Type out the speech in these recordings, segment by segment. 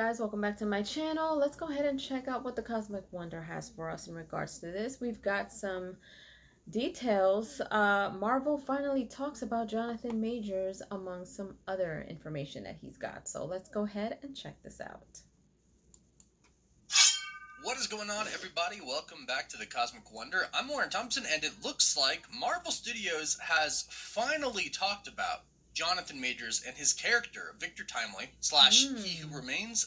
guys, welcome back to my channel. Let's go ahead and check out what the Cosmic Wonder has for us in regards to this. We've got some details. Marvel finally talks about Jonathan Majors among some other information that he's got. So let's go ahead and check this out. What is going on, everybody? Welcome back to the Cosmic Wonder. I'm Warren Thompson, and it looks like Marvel Studios has finally talked about Jonathan Majors and his character, Victor Timely, / He Who Remains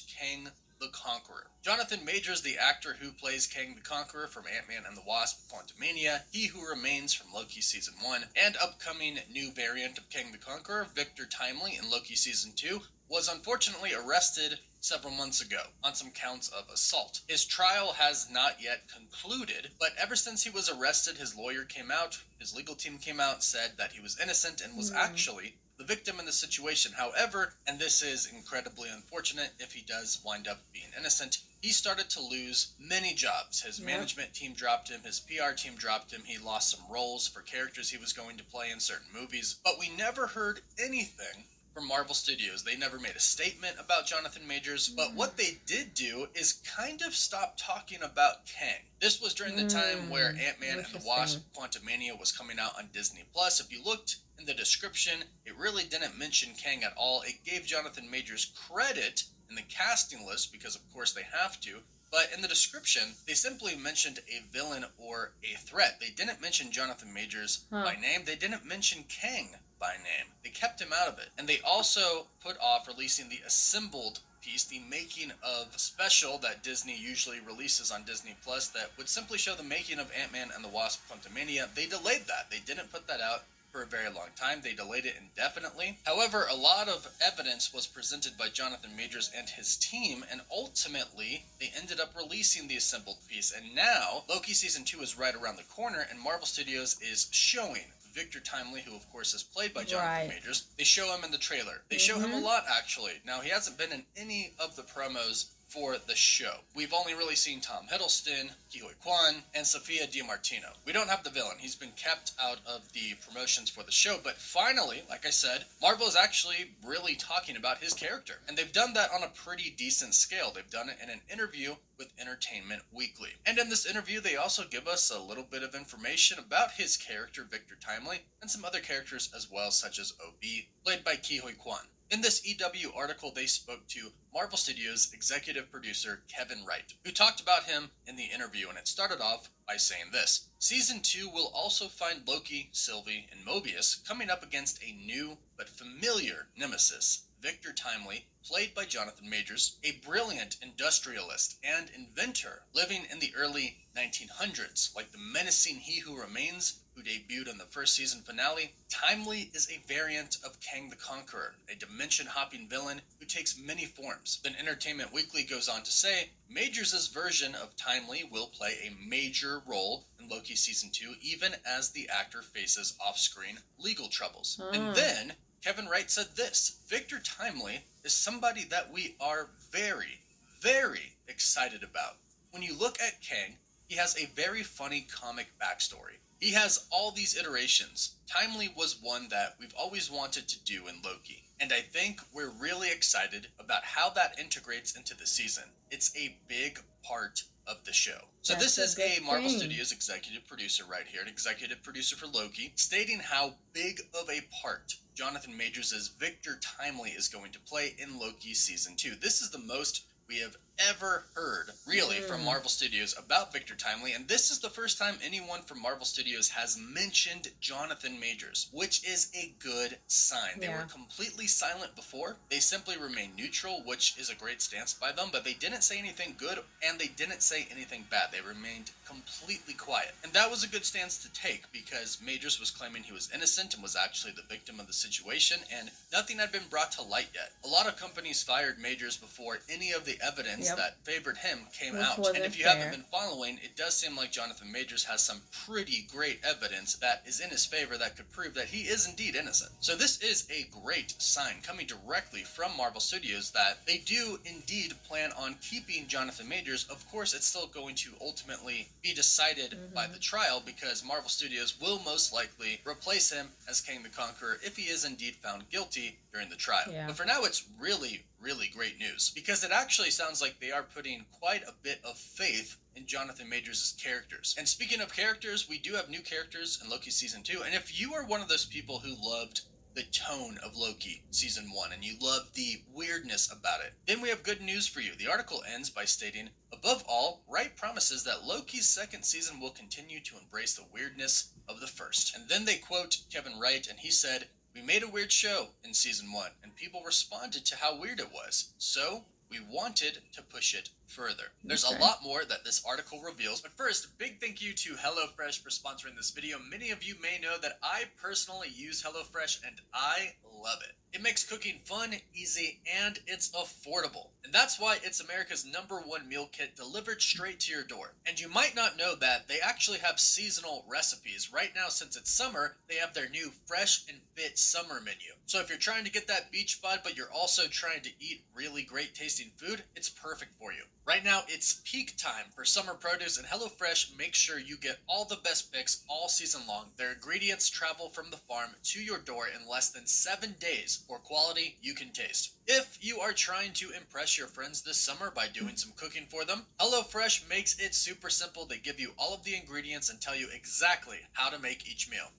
/ Kang the Conqueror. Jonathan Majors, the actor who plays Kang the Conqueror from Ant-Man and the Wasp: Quantumania, He Who Remains from Loki Season 1, and upcoming new variant of Kang the Conqueror, Victor Timely in Loki Season 2, was unfortunately arrested several months ago on some counts of assault. His trial has not yet concluded, but ever since he was arrested, his lawyer came out, his legal team came out, said that he was innocent and was actually the victim in the situation. However, and this is incredibly unfortunate if he does wind up being innocent, he started to lose many jobs. His management team dropped him, his PR team dropped him, he lost some roles for characters he was going to play in certain movies, but we never heard anything from Marvel Studios. They never made a statement about Jonathan Majors, but what they did do is kind of stop talking about Kang. This was during the time where Ant-Man and the Wasp: Quantumania was coming out on Disney+. If you looked in the description, it really didn't mention Kang at all. It gave Jonathan Majors credit in the casting list because, of course, they have to. But in the description, they simply mentioned a villain or a threat. They didn't mention Jonathan Majors by name. They didn't mention Kang by name. They kept him out of it. And they also put off releasing the assembled piece, the making of special that Disney usually releases on Disney Plus that would simply show the making of Ant-Man and the Wasp: Quantumania. They delayed that. They didn't put that out for a very long time. They delayed it indefinitely. However, a lot of evidence was presented by Jonathan Majors and his team, and ultimately they ended up releasing the assembled piece. And now Loki Season 2 is right around the corner, and Marvel Studios is showing Victor Timely, who of course is played by Jonathan Majors. They show him in the trailer. They show him a lot, actually. Now, he hasn't been in any of the promos for the show. We've only really seen Tom Hiddleston, Ke Huy Quan, and Sophia DiMartino. We don't have the villain. He's been kept out of the promotions for the show, but finally, like I said, Marvel is actually really talking about his character, and they've done that on a pretty decent scale. They've done it in an interview with Entertainment Weekly. And in this interview, they also give us a little bit of information about his character, Victor Timely, and some other characters as well, such as OB, played by Ke Huy Quan. In this EW article, they spoke to Marvel Studios executive producer Kevin Wright, who talked about him in the interview, and it started off by saying this: Season 2 will also find Loki, Sylvie, and Mobius coming up against a new but familiar nemesis, Victor Timely, played by Jonathan Majors, a brilliant industrialist and inventor living in the early 1900s. Like the menacing He Who Remains, who debuted in the first season finale, Timely is a variant of Kang the Conqueror, a dimension-hopping villain who takes many forms. Then Entertainment Weekly goes on to say, Majors' version of Timely will play a major role in Loki Season 2, even as the actor faces off-screen legal troubles. And then Kevin Wright said this: Victor Timely is somebody that we are very, very excited about. When you look at Kang, he has a very funny comic backstory. He has all these iterations. Timely was one that we've always wanted to do in Loki, and I think we're really excited about how that integrates into the season. It's a big part of the show. So this is a Marvel Studios executive producer right here, an executive producer for Loki, stating how big of a part Jonathan Majors' Victor Timely is going to play in Loki Season 2. This is the most we have ever heard, really, from Marvel Studios about Victor Timely, and this is the first time anyone from Marvel Studios has mentioned Jonathan Majors, which is a good sign. They were completely silent before. They simply remained neutral, which is a great stance by them, but they didn't say anything good, and they didn't say anything bad. They remained completely quiet, and that was a good stance to take, because Majors was claiming he was innocent and was actually the victim of the situation, and nothing had been brought to light yet. A lot of companies fired Majors before any of the evidence that favored him came out. And if you haven't been following, it does seem like Jonathan Majors has some pretty great evidence that is in his favor that could prove that he is indeed innocent. So this is a great sign coming directly from Marvel Studios that they do indeed plan on keeping Jonathan Majors. Of course, it's still going to ultimately be decided by the trial, because Marvel Studios will most likely replace him as Kang the Conqueror if he is indeed found guilty during the trial. But for now, it's really, really great news, because it actually sounds like they are putting quite a bit of faith in Jonathan Majors' characters. And speaking of characters, we do have new characters in Loki Season 2, and if you are one of those people who loved the tone of Loki Season 1 and you love the weirdness about it, then we have good news for you. The article ends by stating, above all, Wright promises that Loki's second season will continue to embrace the weirdness of the first. And then they quote Kevin Wright, and he said, we made a weird show in Season 1, and people responded to how weird it was. So, we wanted to push it further. There's a lot more that this article reveals, but first, big thank you to HelloFresh for sponsoring this video. Many of you may know that I personally use HelloFresh, and I love it. It makes cooking fun, easy, and it's affordable. And that's why it's America's #1 meal kit delivered straight to your door. And you might not know that they actually have seasonal recipes. Right now, since it's summer, they have their new Fresh and Fit summer menu. So if you're trying to get that beach bod, but you're also trying to eat really great tasting food, it's perfect for you. Right now, it's peak time for summer produce, and HelloFresh makes sure you get all the best picks all season long. Their ingredients travel from the farm to your door in less than 7 days for quality you can taste. If you are trying to impress your friends this summer by doing some cooking for them, HelloFresh makes it super simple. They give you all of the ingredients and tell you exactly how to make each meal.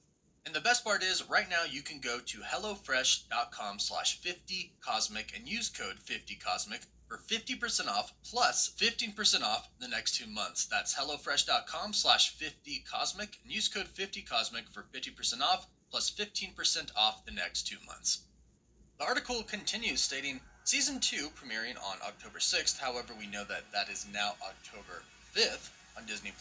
And the best part is, right now you can go to hellofresh.com/50cosmic and use code 50cosmic for 50% off plus 15% off the next 2 months. That's hellofresh.com/50cosmic and use code 50cosmic for 50% off plus 15% off the next 2 months. The article continues stating, Season 2 premiering on October 6th, however we know that that is now October 5th on Disney+,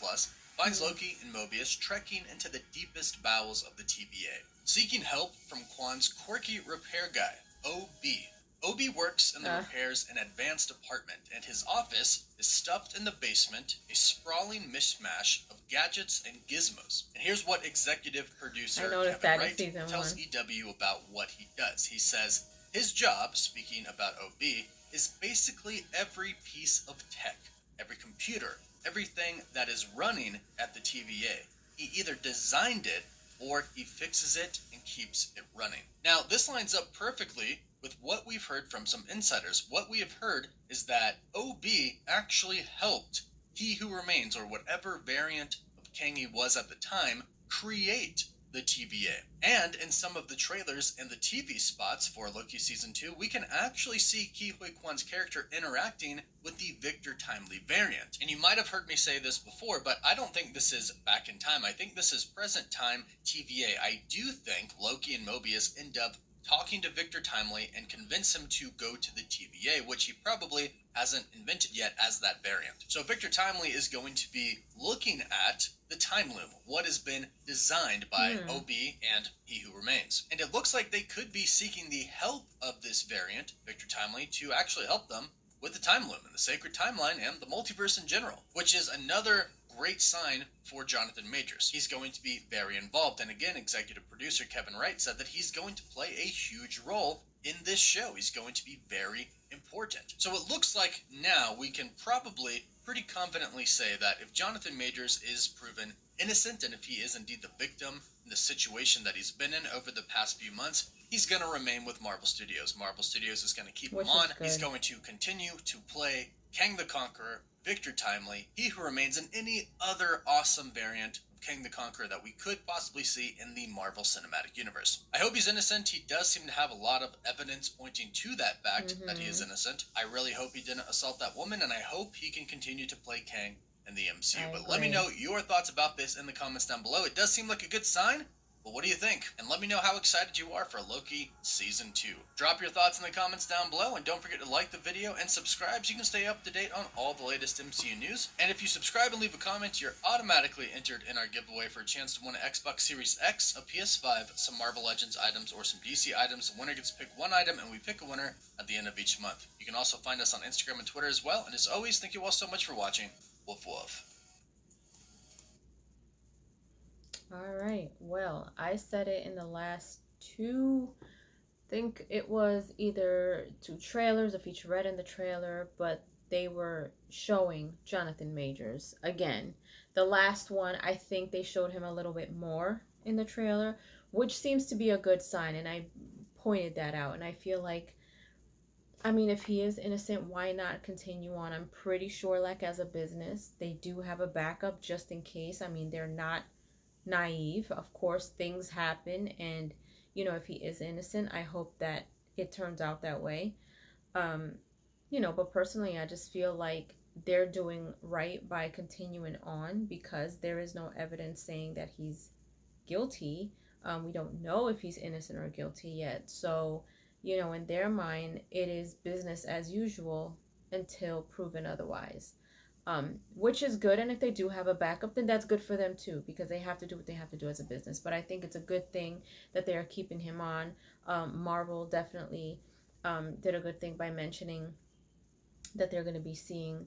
finds Loki and Mobius trekking into the deepest bowels of the TVA, seeking help from Quan's quirky repair guy, OB. OB works in the repairs and advanced department, and his office is stuffed in the basement, a sprawling mishmash of gadgets and gizmos. And here's what executive producer Kevin Wright tells EW about what he does. He says, his job, speaking about OB, is basically every piece of tech, every computer, everything that is running at the TVA. He either designed it or he fixes it and keeps it running. Now, this lines up perfectly with what we've heard from some insiders. What we have heard is that OB actually helped He Who Remains, or whatever variant of Kang he was at the time, create the TVA. And in some of the trailers and the TV spots for Loki Season 2, we can actually see Ke Huy Quan's character interacting with the Victor Timely variant. And you might have heard me say this before, but I don't think this is back in time. I think this is present time TVA. I do think Loki and Mobius end up talking to Victor Timely and convince him to go to the TVA, which he probably hasn't invented yet as that variant. So Victor Timely is going to be looking at the Time Loom, what has been designed by OB and He Who Remains. And it looks like they could be seeking the help of this variant, Victor Timely, to actually help them with the Time Loom and the Sacred Timeline and the multiverse in general, which is another great sign for Jonathan Majors. He's going to be very involved, and again, executive producer Kevin Wright said that he's going to play a huge role in this show. He's going to be very important. So it looks like now we can probably pretty confidently say that if Jonathan Majors is proven innocent, and if he is indeed the victim in the situation that he's been in over the past few months, he's going to remain with Marvel Studios. Marvel Studios is going to keep him on. He's going to continue to play Kang the Conqueror, Victor Timely, He Who Remains, and any other awesome variant of Kang the Conqueror that we could possibly see in the Marvel Cinematic Universe. I hope he's innocent. He does seem to have a lot of evidence pointing to that fact that he is innocent. I really hope he didn't assault that woman, and I hope he can continue to play Kang in the MCU. But let me know your thoughts about this in the comments down below. It does seem like a good sign. Well, what do you think? And let me know how excited you are for Loki Season 2. Drop your thoughts in the comments down below, and don't forget to like the video and subscribe so you can stay up to date on all the latest MCU news. And if you subscribe and leave a comment, you're automatically entered in our giveaway for a chance to win an Xbox Series X, a PS5, some Marvel Legends items, or some DC items. The winner gets to pick one item, and we pick a winner at the end of each month. You can also find us on Instagram and Twitter as well. And as always, thank you all so much for watching. Woof woof. All right. Well, I said it in the last two, I think it was either two trailers, a featurette in the trailer, but they were showing Jonathan Majors again. The last one, I think they showed him a little bit more in the trailer, which seems to be a good sign, and I pointed that out. And I feel like I mean, if he is innocent, why not continue on? I'm pretty sure, like, as a business, they do have a backup just in case. I mean, they're not naive. Of course, things happen, and, if he is innocent, I hope that it turns out that way. Um, but personally, I just feel like they're doing right by continuing on because there is no evidence saying that he's guilty. We don't know if he's innocent or guilty yet. So, in their mind, it is business as usual until proven otherwise. Which is good. And if they do have a backup, then that's good for them too, because they have to do what they have to do as a business. But I think it's a good thing that they are keeping him on. Marvel definitely did a good thing by mentioning that they're going to be seeing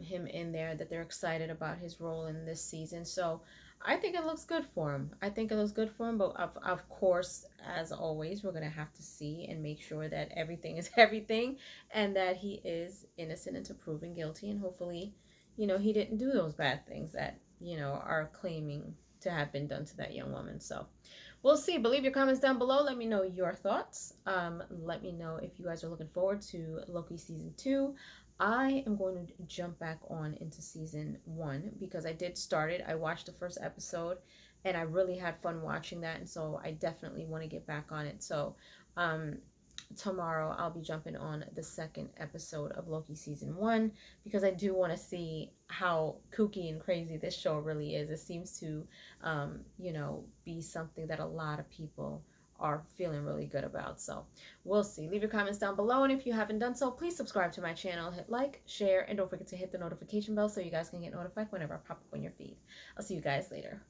him in there, that they're excited about his role in this season. So I think it looks good for him. I think it looks good for him, but of course, as always, we're going to have to see and make sure that everything is everything and that he is innocent until proven guilty. And hopefully, he didn't do those bad things that, are claiming to have been done to that young woman. So we'll see. But leave your comments down below. Let me know your thoughts. Let me know if you guys are looking forward to Loki season 2. I am going to jump back on into season 1 because I did start it. I watched the first episode and I really had fun watching that. And so I definitely want to get back on it. So tomorrow I'll be jumping on the second episode of Loki season 1 because I do want to see how kooky and crazy this show really is. It seems to, be something that a lot of people are feeling really good about. So we'll see. Leave your comments down below. And if you haven't done so, please subscribe to my channel, hit like, share, and don't forget to hit the notification bell so you guys can get notified whenever I pop up on your feed. I'll see you guys later.